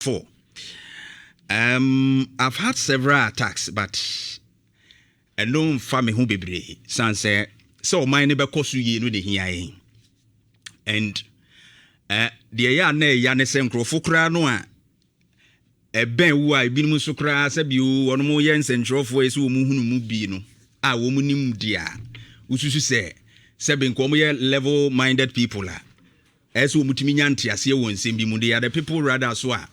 4. I've had several attacks, but I don't family who be say so my neighbor cost you no de here. And the ya na ya ne se nkrofo kra no a ben wo a bi mu so kra se bi wo no mo ye nsentrofo ese wo mu hunu mu bi no a wo mu nim dia ususu se be nko mo ye level minded people a ese wo mutimi nyante ase wo nsem bi mu the people rather so a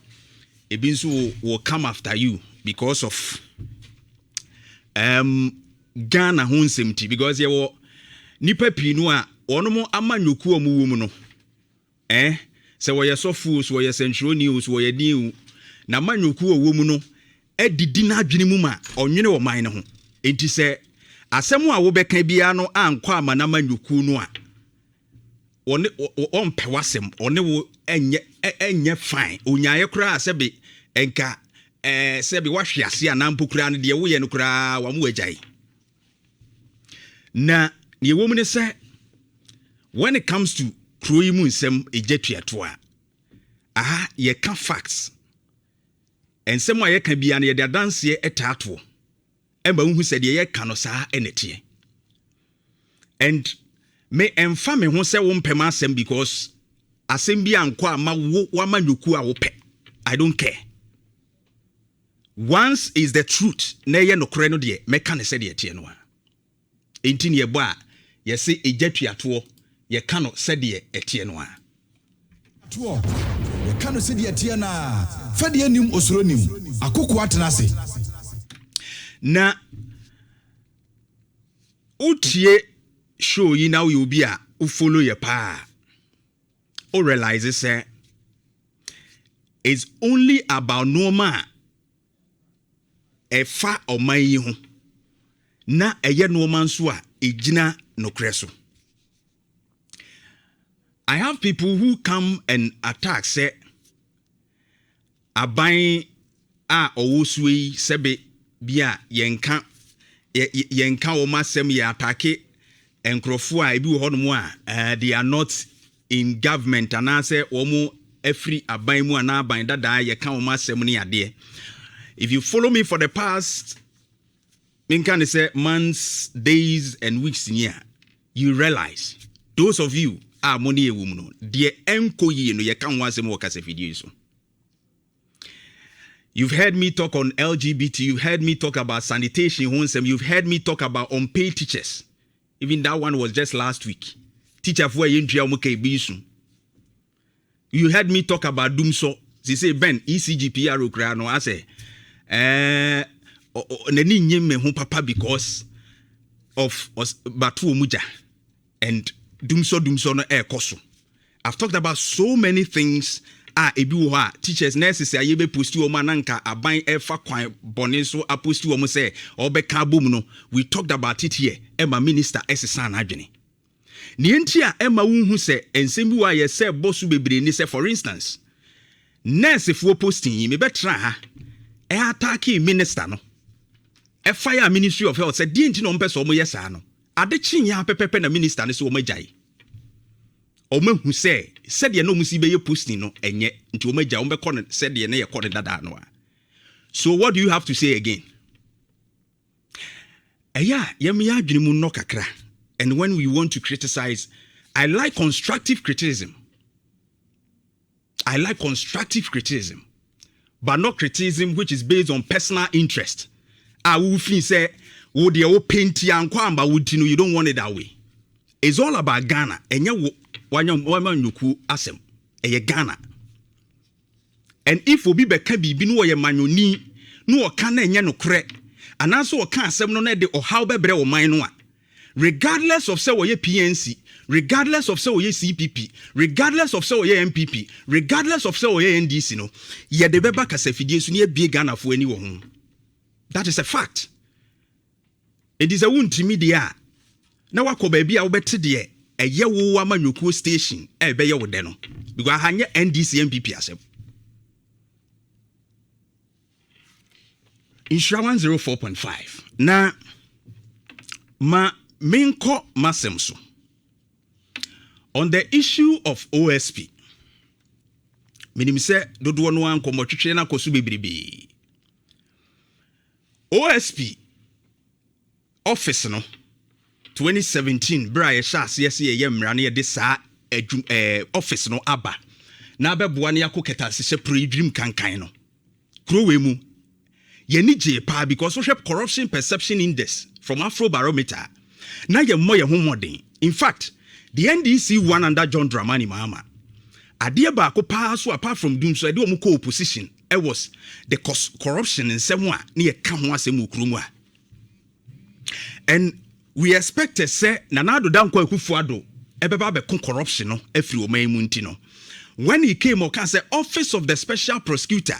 ebi nso will come after you because of Ghana ho nsem ti, because ye wo nipa pinu a ono mo amanyoku omu wo mu no se wo ye sofu so wo ye sentroni so wo ye din na manyoku wo mu no edidi na adwene mu ma onwene wo man ne ho enti se asem a wo beka bia no ankọ ama na manyoku no a one on pewasem one wo enye fine onyaye kura sebe enka sebe wahwease anampo kura no de wo ye no kura wa mu agyae na ye wo mu ne se when it comes to kroyi mu nsem ejetuato a ye ka facts ensem a ye ka bia na ye de danse etato emba hu se de ye ka no saa enete and me emfa me ho se wo mpem asem because asem bi anko ama wo amanyoku a wo pe. I don't care. Once is the truth na ye no kore no de me ka ne se de tie no a enti ne ye bo a ye se ejatuato ye ka no se de etie no a to ye ka no se de etie na fa de anim osoro nim Akokoa tenase na utie show you now you be a who follow your pa or realize say it's only about normal e fa o man yi ho na eye normal so a ejina no kreso. I have people who come and attack say aban a owosui sebe bia yenka o masem ye attack enkrofo a ebi wo hono a they are not in government and I say omo every aban mu ana aban dada ye ka o masem ni ade. If you follow me for the past can say months, days and weeks in here, you realize those of you are money a woman de enko yi no ye kan wasem wo kase video so. You've heard me talk on LGBT, you've heard me talk about sanitation, you've heard me talk about unpaid teachers. Even that one was just last week. Teacher for you heard me talk about Dumso. They say Ben ECGPR Ukrano. I say neni nyeme ho papa because of Batu Muja and Dumso no koso. I've talked about so many things. Ebi teachers nurses say yebe posti o mananka aban efa kwan bone so aposti o mo say obeka bom no. We talked about it here. Emma minister esesa na adwene. Ni enti a Emma wunhu say ensem bi wa ye say bosu bebre ni say for instance nurse fo posting me betra ha attack minister no fire ministry of health say di enti no mpese o mo yesa no ade chinya pepepe na minister ne so o magyae o mahu say said ye no musi be ye posting no enye nti o magya o be kɔ no said ye na ye kɔ ne dada no. So what do you have to say again? Yemi adwene mu no kakra. And when we want to criticize, I like constructive criticism. But not criticism which is based on personal interest. I will feel say would you paint yankwa would you don't want it that way. It's all about Ghana. And wanyuku asem Ghana. And if obi beka bibi no ye manyoni no kana enya no kre anaso o kan asem no na de o how bebre o man no a regardless of say we PNC, regardless of say we CPP, regardless of say we MPP, regardless of say we NDC no ye de beba kasafidie so ne bie Ghana fo ani wo ho. That is a fact. It is a wuntimi dia na wakoba bia wo bete de eye wo amanyoku station be ye wo de no because hanye NDC MPP asem. Nhyira 104.5 na ma minko masemso on the issue of OSP. Menim say dodo no an komotwetwe na koso bebrebe. OSP office no 2017 bra ye shas yes ye mra na ye de saa office no aba na beboa na yakoketa se pre-dream kankan no krowe mu ye ni je pa because we corruption perception index from Afrobarometer na ye mo ye ho modern. In fact, the NDC won under John Dramani Mahama. Ade ba ko pa so apart from doing so, ade o mu ko opposition was the corruption in some way na ye ka ho asem okrumu a. And we expected say Nanado Danko Akufo-Addo ebeba be corruption no afri o man mu nti no. When he came o can say office of the special prosecutor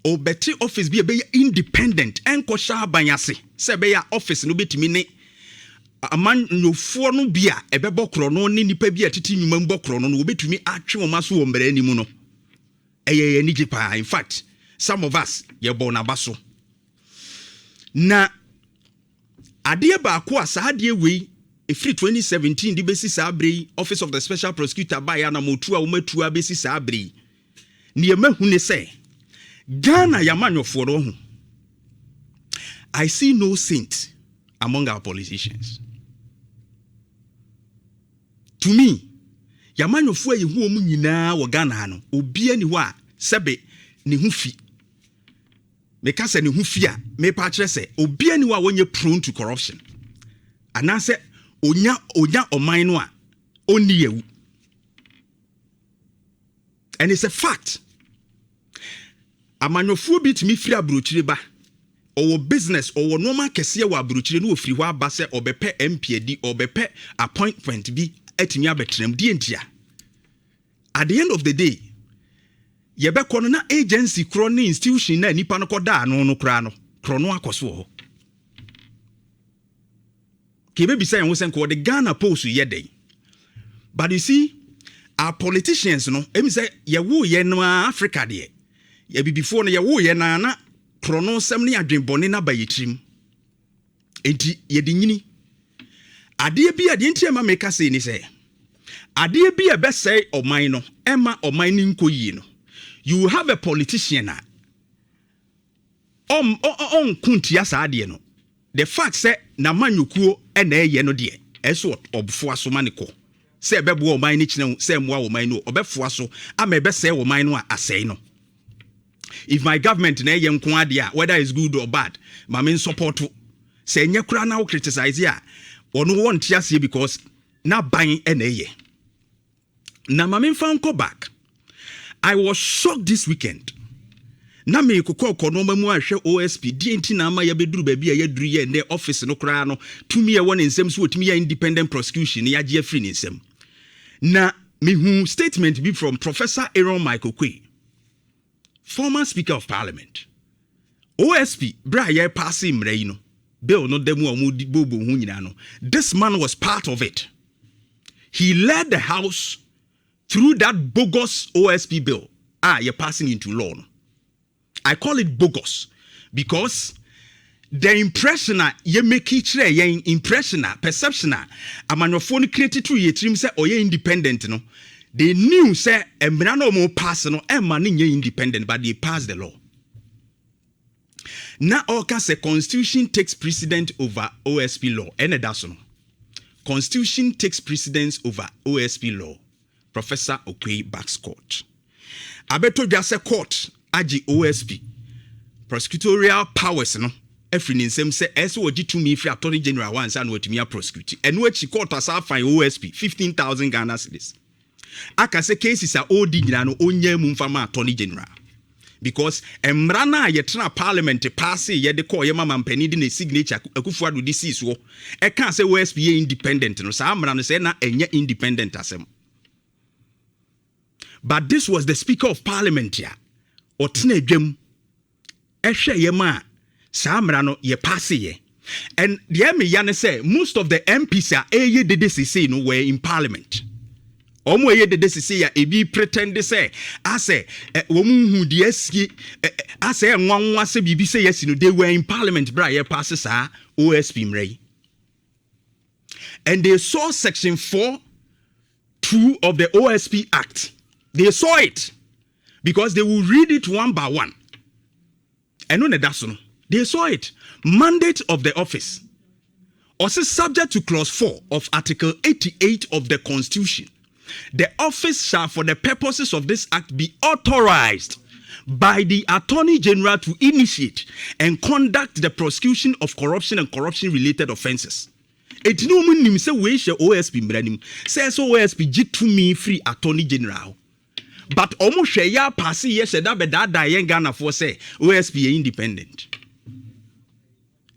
o better office be independent enko sha banyase se be ya office no betimi ne aman nyofuo no bia ebebo kro no ne nipa bia titi nyuma mbokro no obetumi atwe o maso o mbere animu no eye ni jipa. In fact, some of us ye born abaso na ade ba ko asade we efri 2017 di besi sabre office of the special prosecutor ba ya na motu a umatu a besi sabre ne mahu ne se Ghana yamanyofo no ho. I see no saint among our politicians. To me, yamanyofo a yehu omu nyina wo Ghana no obi ani ho a sebe ne hu fi. Meka se ne hu fi a me pa kire se obi ani ho a wonye prone to corruption. Anase onya oman no a oni yewu. And it's a fact. Amanyofo bi timi firi abrochire ba owo business owo normal kese wa abrochire no ofiri ho aba se obepe MPD obepe appointment bi atimi abetrem di entia. At the end of the day ye be kono na agency kro ne institution na nipa no koda no kra no kro no akoso ho kebe bi say won ko the Ghana Post yeden. But you see our politicians no emi say ye wo ye no Africa de ye bi before no ye wo ye na krono sem ne adwenbone na bayetrim enti ye de nyini ade bi ade ntia ma meka say ni say ade bi e be say oman no ema oman ni nkoyi no you have a politician na on kuntia sa ade no the fact say na manyukuo e na eye no de eso obfo aso maniko say bebo oman ni kine say moa oman no obefo aso ama e be say oman no asai no. If my government na ye nko ade a whether it's good or bad ma me support say nye kura na wo criticize ya ono won tiase because na ban e na ye na ma me fan go back. I was shocked this weekend na me kokoko no mamu ahwe OSP di enti na ama ya beduru ba bia ya duru ye ne office no kura no tumi ye won nsem so tumi ya independent prosecution ya je free nsem na me hu statement be from Professor Aaron Akokoa, former Speaker of Parliament. OSP, bra ye passing mre no. Bill no demu amudi bobo hu nyina no. This man was part of it. He led the House through that bogus OSP bill. You're passing into law. No? I call it bogus because the impression ye make each ye impression perception amanophone created through ye trim say oye independent no. They knew say emra no mo pass no emma nye independent but they passed the law. Now oka say constitution takes precedence over OSP law. Ene daso no. Constitution takes precedence over OSP law. Professor Okwe backs court. Abeto jase court aji OSP prosecutorial powers no every nsem say eso oji to me free attorney general once and wetimi prosecute. Enu echi court asa fine OSP 15,000 Ghana cedis. Aka say cases are all nyina no onye mu mfama attorney general because emra na yetra parliament pass ye de call ye mama mpani de na signature Akufo-Addo DC so e kan say OSP ye independent no sa amra no say na enye independent asem. But this was the Speaker of Parliament ya otena dwam ehwe ye ma sa amra no ye pass ye. And the me ya say most of the MPs are eye de DCC no were in Parliament. Omo ye de sisi ya ebi pretend say ase womu hu de asie ase nwanwa se bibi say yes no they were in Parliament bra ye pass sa OSP mrei. And they saw section 4(2) of the OSP Act. They saw it because they will read it one by one. And on that's no, they saw it. Mandate of the office. Also subject to clause 4 of Article 88 of the Constitution. The office shall, for the purposes of this act, be authorized by the Attorney General to initiate and conduct the prosecution of corruption and corruption-related offences. It no mean say we share OSP mbranim. Says OSP get to me free Attorney General. But almost share ya pass yes that Ghana for say OSP independent.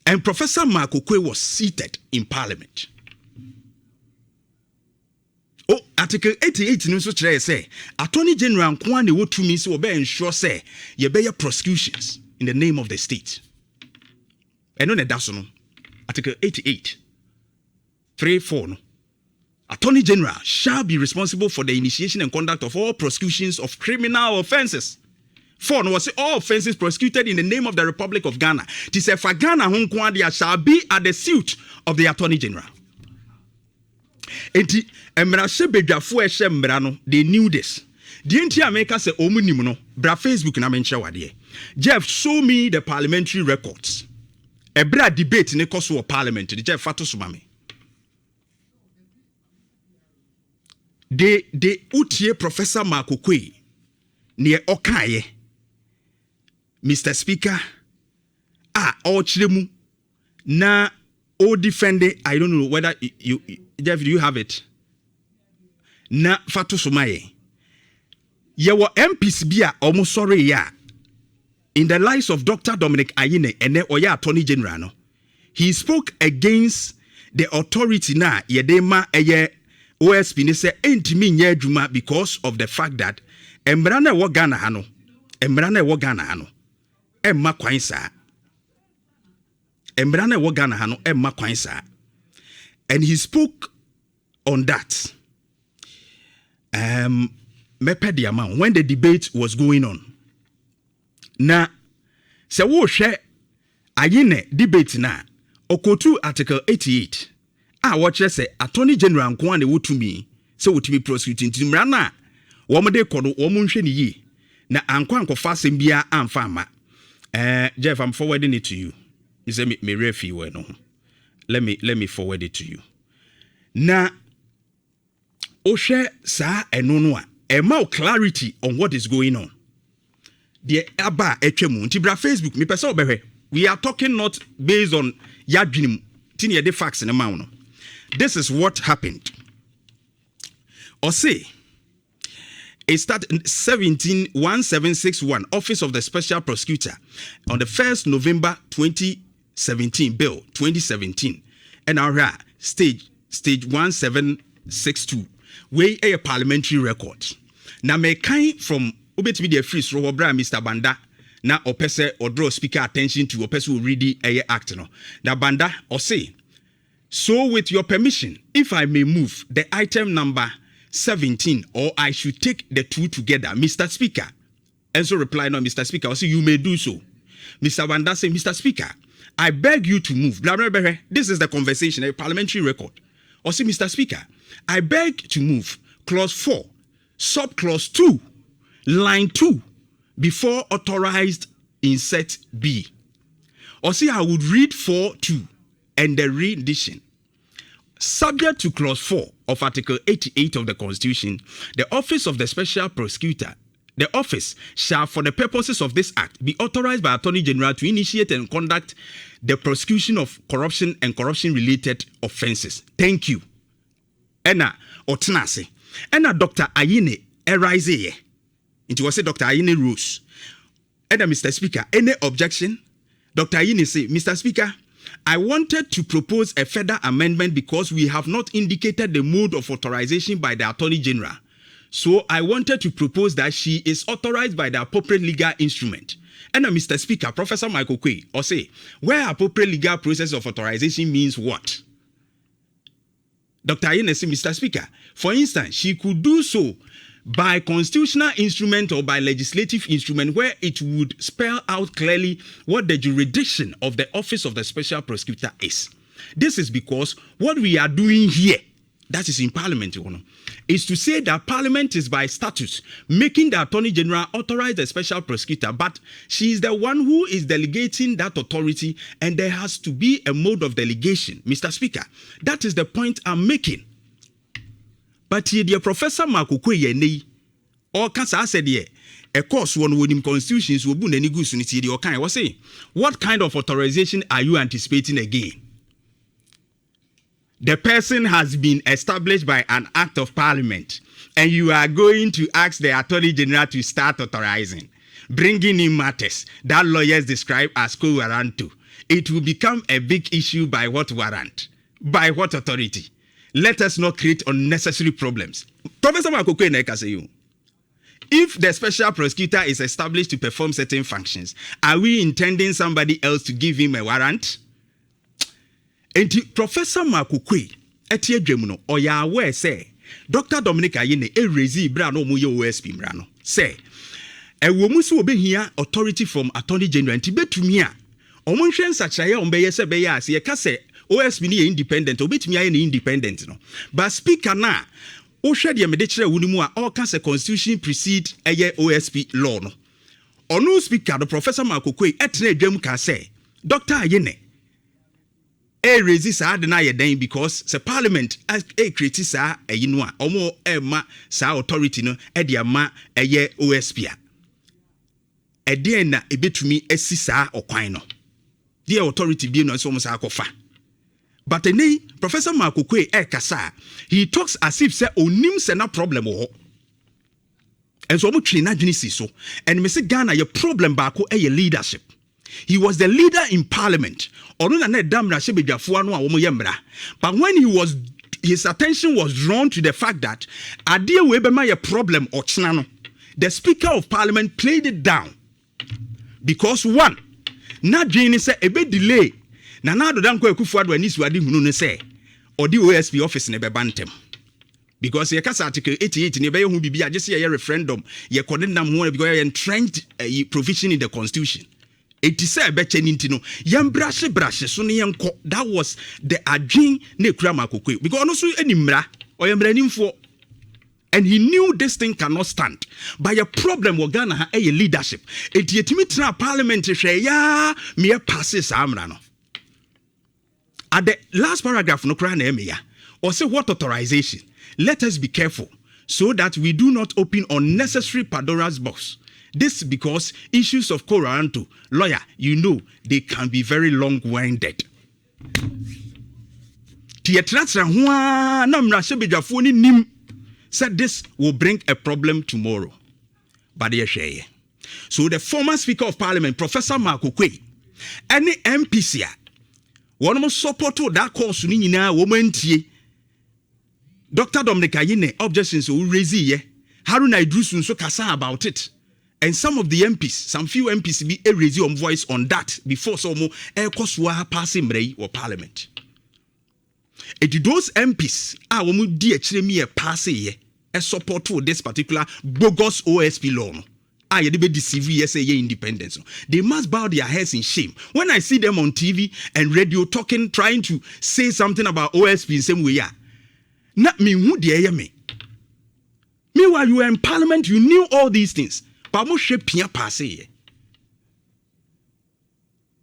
And Professor Akokoa was seated in Parliament. Oh, Article 88 no so say Attorney General Kwane wo to me so be ensure say ye be prosecutions in the name of the state. And no that's no. Article 88 3-4 no. Attorney General shall be responsible for the initiation and conduct of all prosecutions of criminal offences. 4 no, was say all offences prosecuted in the name of the Republic of Ghana. It said for Ghana Hunkwandia shall be at the suit of the Attorney General. Enti emrashe bedwafo ehye mbra no, they knew this. The enti America say omunim no, bra Facebook na menche wade. Jeff, show me the parliamentary records. Ebra debate ne koso of parliament. The Jeff fato sumame. They utie Professor Akokoa ne okaye. Mr. Speaker, all chilemu na o defend it. I don't know whether you Jeff, do you have it? Na fatu sumaye. Yewo MPs bia almost sorry ya. In the lives of Dr. Dominic Ayine and Oya Attorney General no. He spoke against the authority na yedema eye OSP ne say entimi nye adwuma because of the fact that emra na wo Ghana ha no. Emra na wo Ghana ha no. Emma kwan saa. Emra na wo Ghana ha no emma kwan saa. And he spoke on that. When the debate was going on. Na se wo hwe ayine debate na okotu Article 88. What say Attorney General Nkwane wotumi se wotumi prosecute ntimra na wo mde kodo wo munhwe ni yi na ankwa ankofa asem bia amfa ama. Jeff, I'm forwarding it to you. You say me refi we no. Let me forward it to you. Na ohwe sa eno no a ema clarity on what is going on. The aba etwemu nti bra Facebook me pese obehwe. We are talking not based on yadwinim tini the facts in the no. This is what happened. Or say it started 1761, Office of the Special Prosecutor, on the 1st November 2017, Bill 2017, and our stage 1762, way a parliamentary record. Now, me kind from Ubet Media Free, Mr. Banda, now opese or draw speaker attention to opese who read the act. No. Now, Banda or say, so with your permission, if I may move the item number 17, or I should take the two together, Mr. Speaker. And so reply, no, Mr. Speaker. I say, you may do so. Mr. Vanda say, Mr. Speaker, I beg you to move. Blah, blah, blah, blah. This is the conversation, a parliamentary record. Or say, Mr. Speaker, I beg to move clause 4, subclause 2, line 2, before authorized in set B. Or say, I would read 4.2 and the rendition. Subject to clause 4 of Article 88 of the Constitution, the office of the Special Prosecutor, the office shall, for the purposes of this act, be authorized by Attorney General to initiate and conduct the prosecution of corruption and corruption-related offences. Thank you. Ena otenase. Ena Dr. Ayine arise ye. It was say Dr. Ayine rose. Ena Mr. Speaker, any objection? Dr. Ayine say, Mr. Speaker, I wanted to propose a further amendment because we have not indicated the mode of authorization by the Attorney General. So I wanted to propose that she is authorized by the appropriate legal instrument. And Mr. Speaker, Professor Akokoa, or say, where appropriate legal process of authorization means what? Dr. Ayine say, Mr. Speaker, for instance, she could do so by constitutional instrument or by legislative instrument where it would spell out clearly what the jurisdiction of the office of the special prosecutor is. This is because what we are doing here, that is in Parliament, is to say that Parliament is by statute making the Attorney General authorize the special prosecutor, but she is the one who is delegating that authority, and there has to be a mode of delegation, Mr. Speaker. That is the point I'm making. But here, dear Professor Akokoa yene, or Kasa said here, a course one with him constitutions will be any good unity or kind. Was saying, what kind of authorization are you anticipating again? The person has been established by an act of Parliament, and you are going to ask the Attorney General to start authorizing, bringing in matters that lawyers describe as co-warranto. It will become a big issue. By what warrant? By what authority? Let us not create unnecessary problems. Professor Akokoa Neka say you. If the special prosecutor is established to perform certain functions, are we intending somebody else to give him a warrant? And Professor Akokoa etie dwemu no oya aware say Dr. Dominic Ayine erezi bra no mu ye OSP mra no say ewo mu so obehia authority from Attorney General nti betumi a omonhwe nsachaye ombeye se beye ase ye ka se OSP ni independent obetumi aye ni independent no but speaker na o hwe de mede kire wuni mu a all can say constitution precede eye OSP law no ono speaker the Professor Akokoa etena adwam ka say Dr. Ayine resist den because the Parliament create sa no a omo ma sa authority no de ama eye OSP a den na ebetumi asi sa okwan no the authority bi no so mo sa akofa. But Professor Akokoa kasa, he talks as if say onim se na problem ho. And so mo twi na dwene si so, and me say Ghana your problem ba ko leadership. He was the leader in Parliament. But when his attention was drawn to the fact that Adia Webema a problem or chinano, the Speaker of Parliament played it down. Because one, na Jane say a bit delay. Nana do danko ekufuado anisu adi hunu ne say or the OSP office ne bebantem. Because your case article 88 in your bibi just a referendum, ye condemn one because you're entrenched provision in the constitution. It is a beche nintino. Yam brashe so ne yanko. That was the adwin ne kura Akokoa. Because no so enimra or yamranim for, and he knew this thing cannot stand. By a problem we Ghana ha a leadership. It yetimi tra Parliament hwe ya me passes amra no. At the last paragraph no kura na emeya. Or say what authorization? Let us be careful so that we do not open unnecessary Pandora's box. This because issues of co-warranto, lawyer, you know, they can be very long-winded. Said this will bring a problem tomorrow. But so the former Speaker of Parliament, Professor Akokoa, any MPC, one more support to that course woman Dr. Dominic Ayine objections will raise ye. Haruna Idrusun so kasa about it. And some of the MPs, some few MPs be a raise on voice on that before some more koswa passing mrei or Parliament. And those MPs are womu di actually me a pass ye a support to this particular bogus OSP law. I be deceive ye independence. They must bow their heads in shame. When I see them on TV and radio talking, trying to say something about OSP in same way, yeah. Not me who dare me. Meanwhile, you were in Parliament, you knew all these things. But mo she pia passe.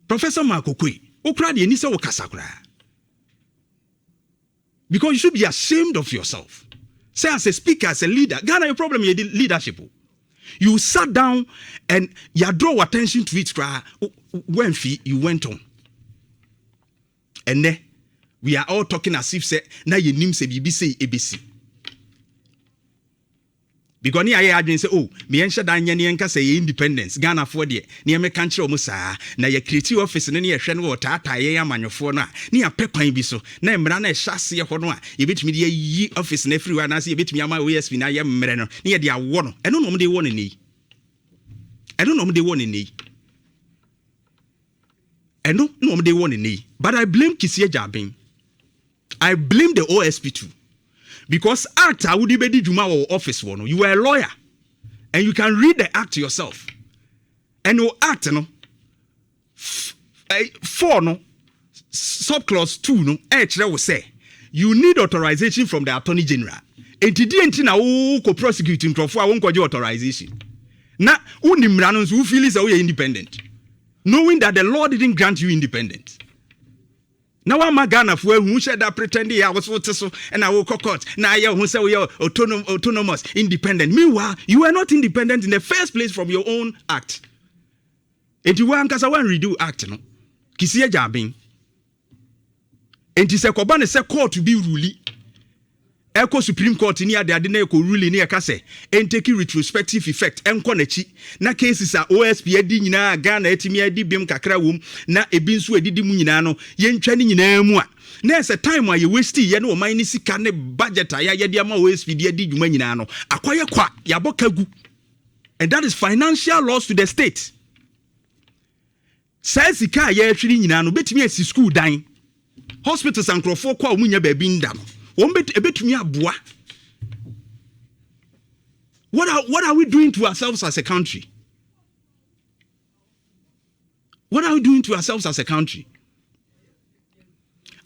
Professor Akokoa, okradi ni se okasakura. Because you should be ashamed of yourself. Say as a speaker, as a leader, Ghana your problem is leadership. You sat down and you draw attention to it. When you went on. And then we are all talking as if say na ye nim se bibi say ABC. Because ni aye adwen say oh me enhye dan nya ne enka say independence Ghana for de ne me kan kire o musa na ye create office ne hwe ne wotata ye amanyofo no a ne ya pekwan bi so na emra na hyase ho no a ye betimi de yi office na free one na say ye betimi ama OSP na ye mmre no ne ye de awo no eno no mo de wo ne ni eno no mo de wo ne ni eno no mo de wo ne ni. But I blame Kisie Jabin. I blame the OSP too. Because act I would be Juma or office one. You were a lawyer and you can read the act yourself. And you act no 4 no subclause 2 no will say you need authorization from the Attorney General. Entidi enti na wo ko prosecute nkrofo a won kwaje authorization. Na unimra no so wo feel say we independent. Knowing that the Lord didn't grant you independence. Now I'm a Ghana for who said that pretending I was so and I will court. Now I who say we are autonomous, independent. Meanwhile, you are not independent in the first place from your own act. And you want to redo act, no? Kisiya jabin. And you say Kobane say court to be ruling. Eko Supreme Court ni ade ade na eko ruling ni eka se and take retrospective effect enko nachi na cases a OSP edi nyina Ghana etimi edi bim kakra wom na ebi nso edidi mu nyina no yentwa ni nyina mu a na ese time a ye waste ye na o man ni sika ne budget a ye de ama OSP de edi dwuma nyina no akoye kwa ya bokagu, and that is financial loss to the state. Sai sika ye atwiri nyina no betimi asi school dan, hospitals and crofo kwa omunya ba bi nda no. What are we doing to ourselves as a country? What are we doing to ourselves as a country?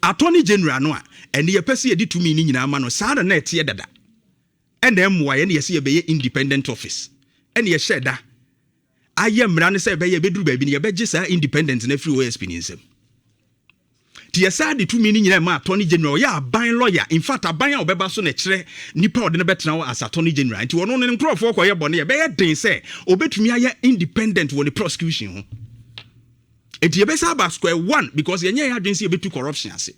Attorney General no and the person you did to me in Amano Sada net ye dada. And then why any see a independent office. And ye said that I am Rana say by a bedroom baby, your bed just independent and every way spinning. Tiasa de 2 meaning in a attorney general, ya buying lawyer. In fact, a buyer obeba so netre nipa odene bet now as attorney general. Nti wono ne nkro for koye bone be den say obetumi aye independent when the prosecution. Enti ye besa ba square one because yenye ya agency betu corruption ase.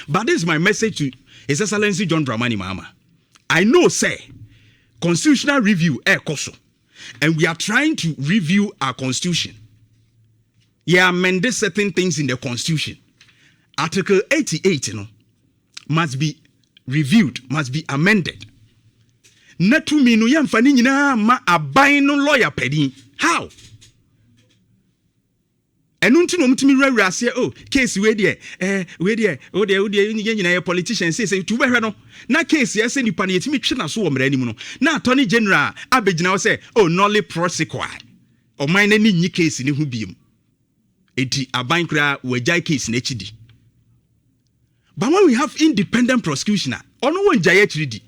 But this is my message to His Excellency John Dramani Mahama. I know say constitutional review koso, and we are trying to review our constitution. Yeah, amend certain things in the constitution. Article 88 must be reviewed, must be amended. Natu minu yamfani nyina ma aban no lawyer pedi. How? Enunti no mtimi rewra se case we dey nyina politician say tu behwe no na case ye say nipa na yetimi twe na so wo mra anim no na attorney general abegina wo say nolly prosecutor o man na ni case ni hu biem enti aban kra wajai case na chidi. But when we have independent prosecution, ono won jaye chiridi.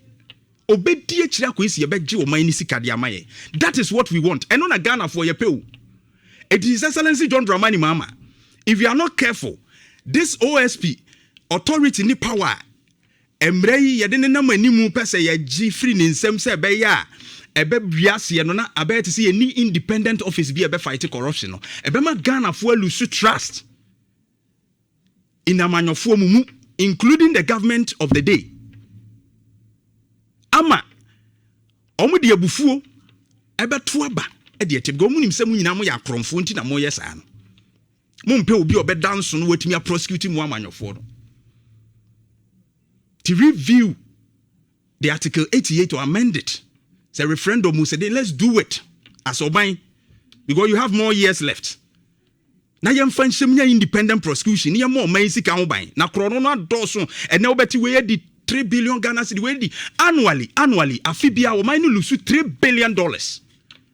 Obedi e chira kwesi yebeje o man ni sika de amaye. That is what we want. And on a Ghana for yepe. It is Excellency John Dramani Mahama. If you are not careful, this OSP authority ni power emrei yede ne nam animu pese ye gi free ni nsem se be ya ebe biase no na abeti se ni independent office bi ebe fight corruption no. Ebe ma Ghana for lose trust in amanyofo mumu, including the government of the day. Ama omu de abufuo ebe to aba e de etebgo mu nim se mu nyina mo ya kromfo nti na mo yesa no. Mo mpe obi obe dance no watimi a prosecute mu amanyofo no. To review the Article 88 to amend it. It's a referendum who said, let's do it as Obain, because you have more years left. Now you find some independent prosecution. You more amazing Obain. Now Corona Dawson and now betty we the 3 billion Ghana cedi annually. Afibia Omainu lose $3 billion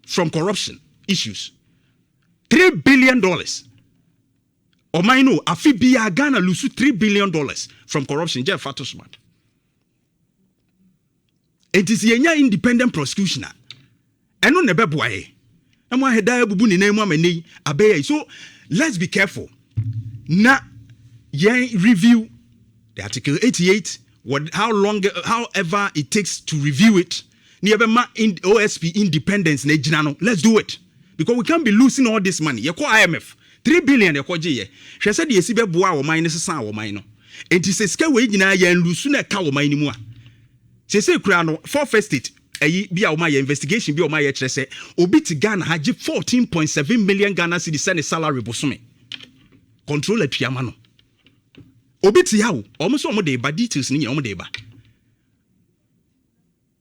from corruption issues. $3 billion. Omainu Afibia Ghana lose $3 billion from corruption. Jeff Fatusman. It is yenya independent prosecution. Eno nebe boaye. Amo heda bubu ni nemu ameni abeye. So let's be careful. Na yen review the Article 88. However it takes to review it. Ni ebe ma in OSP independence ne jinano. Let's do it because we can't be losing all this money. Yeko IMF 3 billion yeko je. She said yesi be boa wo man ne sesa wo man no. Enti se sika we nyina yen lusu na ka wo man ni mu a. Se kura no for first state ayi bia o ma ye investigation bia o ma ye kire se obi ti Ghana ha 14.7 million Ghana cedi send salary bosome control atuama no obi ti ya o mo so mo de ba details ni o mo de ba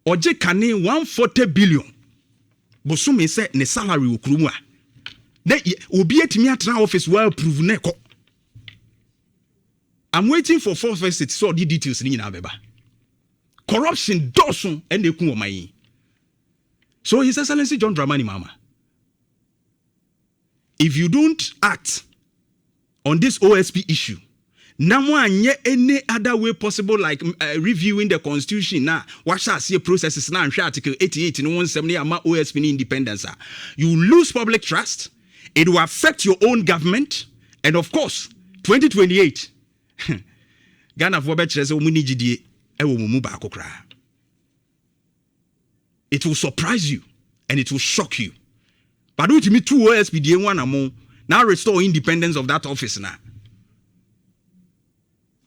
oje kane 140 billion bosome se ne salary okurumu a na obi atimi atra office well approve na ko. I'm waiting for first state so the details ni na beba. Corruption dosun and eku omayi. So His Excellency John Dramani Mahama, if you don't act on this OSP issue, Now, any other way possible, like reviewing the constitution now, what shall see processes now, Article 88 and 170 about OSP independence. You lose public trust, it will affect your own government, and of course, 2028, Ghana for better it will surprise you and it will shock you. But do it me two OSP one among now restore independence of that office now.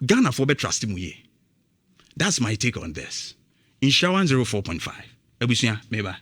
Ghana for better trust him. That's my take on this. In Shawan 04.5. Ebusia, meba.